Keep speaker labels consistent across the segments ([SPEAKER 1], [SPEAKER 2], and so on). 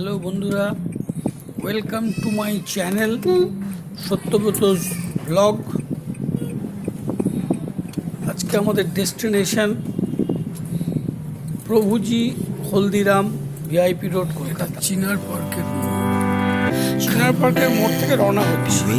[SPEAKER 1] Hello বন্ধুরা, welcome to my channel Satyabrata's blog. আজকে আমাদের destination Prabhuji, Haldiram, VIP road, Kolkata. Chinar পার্কের মোড় থেকে রওনা হচ্ছি।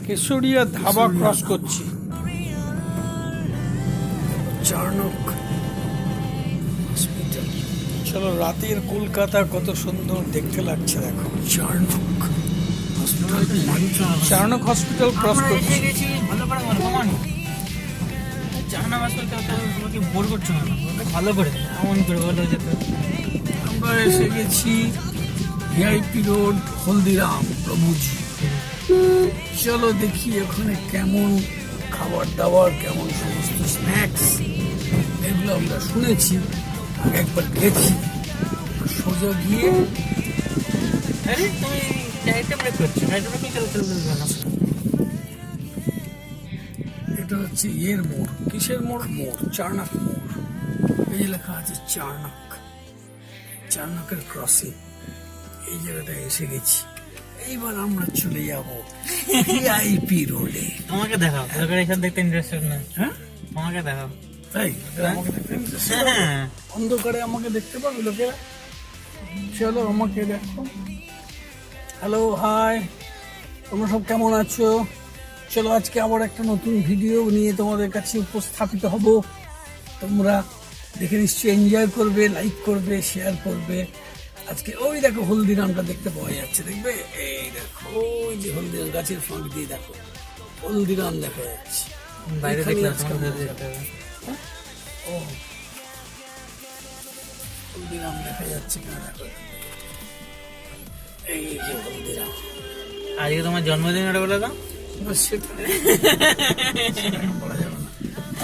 [SPEAKER 1] কেশরিয়া ধাবা ক্রস করছি। Charnock hospital. চলো, রাতের কলকাতা কত সুন্দর দেখতে লাগছে দেখো। চার্নক হসপিটাল ক্রস করছি। আমরা এসে গেছি ভিআইপি রোড, হলদিরাম, প্রভুজি। চলো দেখি ওখানে কেমন খাবার দাবার, কেমন সমস্ত স্ন্যাক্স, এগুলো আমরা শুনেছি, একবার গেছি। সোজা গিয়ে এটা হচ্ছে এর মোড়। কিসের মোড়? চার্নক মোড়। এই যে লেখা আছে চার্নকের ক্রসিং। এই জায়গাটা এসে গেছি। এইবার আমরা চলে যাব ভিআইপি রোডে।
[SPEAKER 2] আমাকে দেখাও, এখান দেখতে ইন্টারেস্টেড না। হ্যাঁ, আমাকে দেখাও।
[SPEAKER 1] তাই আমাকে দেখতে অন্ধকারে আমাকে দেখতে পাবে লোকেরা। চলো আমাকে দেখো। হ্যালো, হাই, তোমরা সব কেমন আছো? চলো আজকে আবার একটা নতুন ভিডিও নিয়ে তোমাদের কাছে উপস্থাপিত হব। তোমরা দেখে নিশ্চয়ই এনজয় করবে, লাইক করবে, শেয়ার করবে। আজকে ওই দেখো হলদিরামটা দেখতে পাওয়া যাচ্ছে, দেখবে? এই দেখো, ওই যে হলদিরাম গাছের ফাঁক দিয়ে দেখো হলদিরাম দেখা যাচ্ছে।
[SPEAKER 2] বাইরে
[SPEAKER 1] হলদিরাম দেখা যাচ্ছে না? দেখো, এই যে হলদিরাম।
[SPEAKER 2] আজকে তোমার জন্মদিন ওটা বলে দাও।
[SPEAKER 1] বলা যাবে না।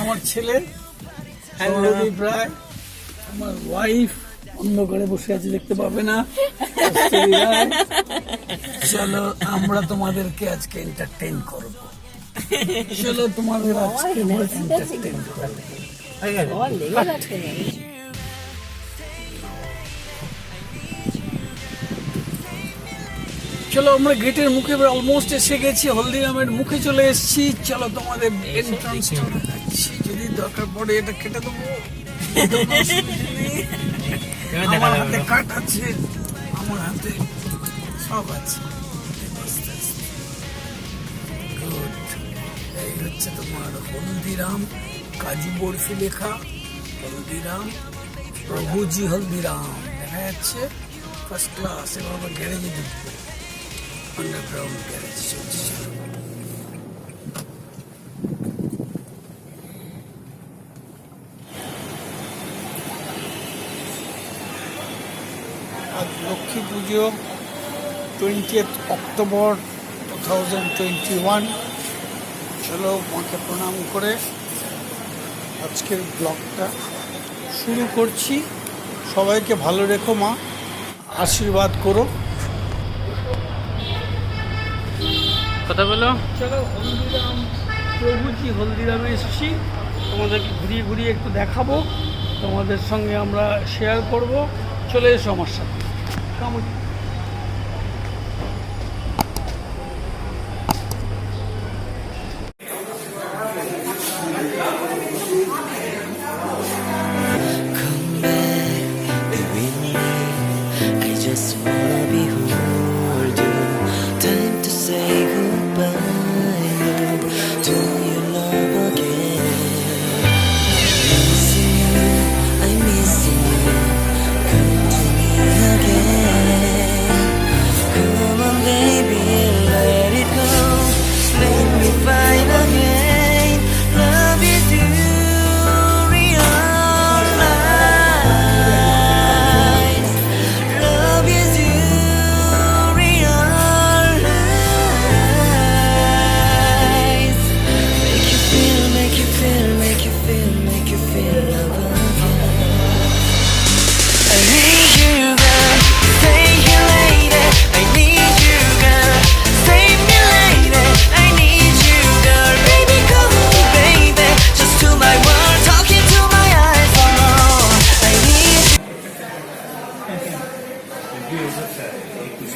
[SPEAKER 1] আমার ছেলে প্রায়, আমার ওয়াইফ অন্ধকারে বসে আছে, দেখতে পাবে না। চলো আমরা তোমাদেরকে আজকে এন্টারটেইন করব। চলো তোমাদের আজকে এন্টারটেইন করব। চলো, আমরা গেটের মুখে অলমোস্ট এসে গেছি, হলদিরামের মুখে চলে এসেছি। চলো তোমাদের এন্ট্রান্সটা দেখাচ্ছি, যদি দরকার পড়ে এটা কেটে দেবো। আমার হাতে কাট আছে, আমার হাতে সব আছে। এই হচ্ছে তোমার হলদিরাম, কাজু বরফি লেখা হলদিরাম, প্রভুজি হলদিরাম দেখা যাচ্ছে। First class. এবার আমরা গ্যারেজে ঢুকবো, আন্ডারগ্রাউন্ড গ্যারেজ চলছে। আজ লক্ষ্মী পুজো, 20th অক্টোবর 2021। চলো মাকে প্রণাম করে আজকের ব্লগটা শুরু করছি। সবাইকে ভালো রেখো মা, আশীর্বাদ করো।
[SPEAKER 2] কথা বলো।
[SPEAKER 1] চলো হলদিরাম, প্রভুজি হলদিরামে এসেছি। তোমাদেরকে ঘুরিয়ে ঘুরিয়ে একটু দেখাবো, তোমাদের সঙ্গে আমরা শেয়ার করব। চলে এসো আমার সাথে। কেমন?
[SPEAKER 3] Come to me again.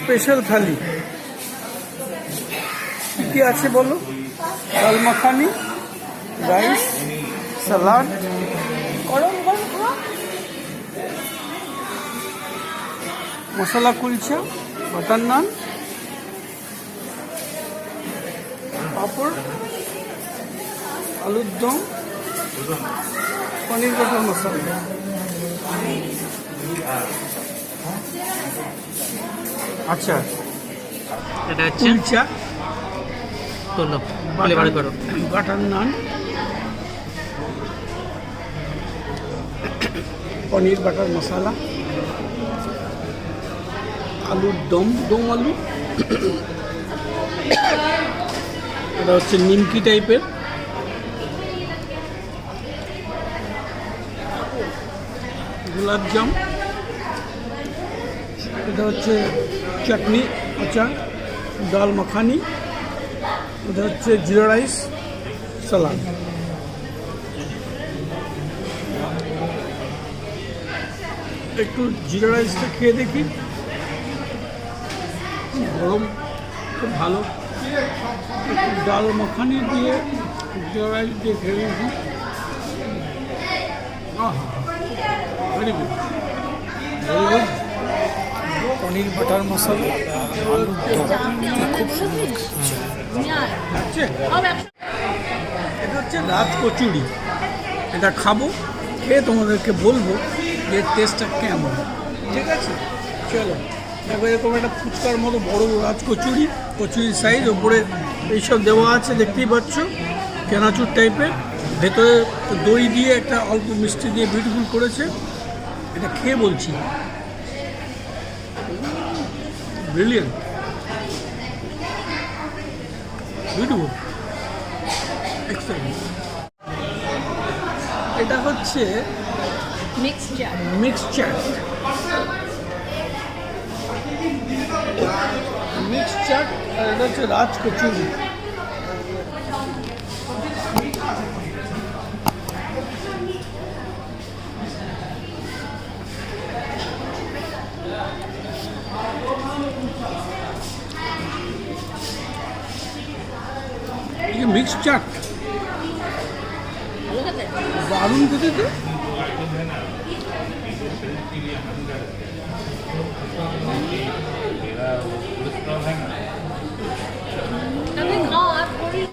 [SPEAKER 1] Special thali কি আছে বলো? ডাল মাখানি, রাইস, সালাড,
[SPEAKER 3] গরম গরম খাওয়া।
[SPEAKER 1] মশলা কুলচা, বাটার নান, পাঁপড়, আলুর দম, পনির বাটার মশলা। আচ্ছা,
[SPEAKER 2] এটা হচ্ছে
[SPEAKER 1] কুলচা,
[SPEAKER 2] তোলো খুলে বার করো।
[SPEAKER 1] বাটার নান, পনির বাটার মশলা, আলুর দম, আলু, এটা হচ্ছে নিমকি টাইপের, গোলাপজাম, এটা হচ্ছে চাটনি, আচার, ডাল মাখানি, এটা হচ্ছে জিরা রাইস, সালাদ। একটু জিরা রাইসটা খেয়ে দেখি, গরম, খুব ভালো। একটু ডাল মাখানি দিয়ে জিরা রাইস দিয়ে খেয়ে দেখি, ভেরি গুড, ভেরি গুড। পনির বাটার মশলা, আলুর দম খুব সুন্দর লাগছে। এটা হচ্ছে রাত কচুরি, এটা খাবো, খেয়ে তোমাদেরকে বলবো যে টেস্টটা কেমন। ঠিক আছে, চলো। দেখো এরকম একটা ফুচকার মতো বড় রাজ কচুরি, কচুরির সাইজ, ওপরে এইসব দেওয়া আছে দেখতেই পাচ্ছ, কেনাচুর টাইপের, ভেতরে দই দিয়ে একটা অল্প মিষ্টি দিয়ে বিউটিফুল করেছে। এটা খেয়ে বলছি, ব্রিলিয়েন্ট, বিউটিফুল, এক্সেলেন্ট। এটা হচ্ছে মিক্সচার, আর এটা হচ্ছে রাজ কচুরি। মিক্স চাট দারুণ খেতে তো।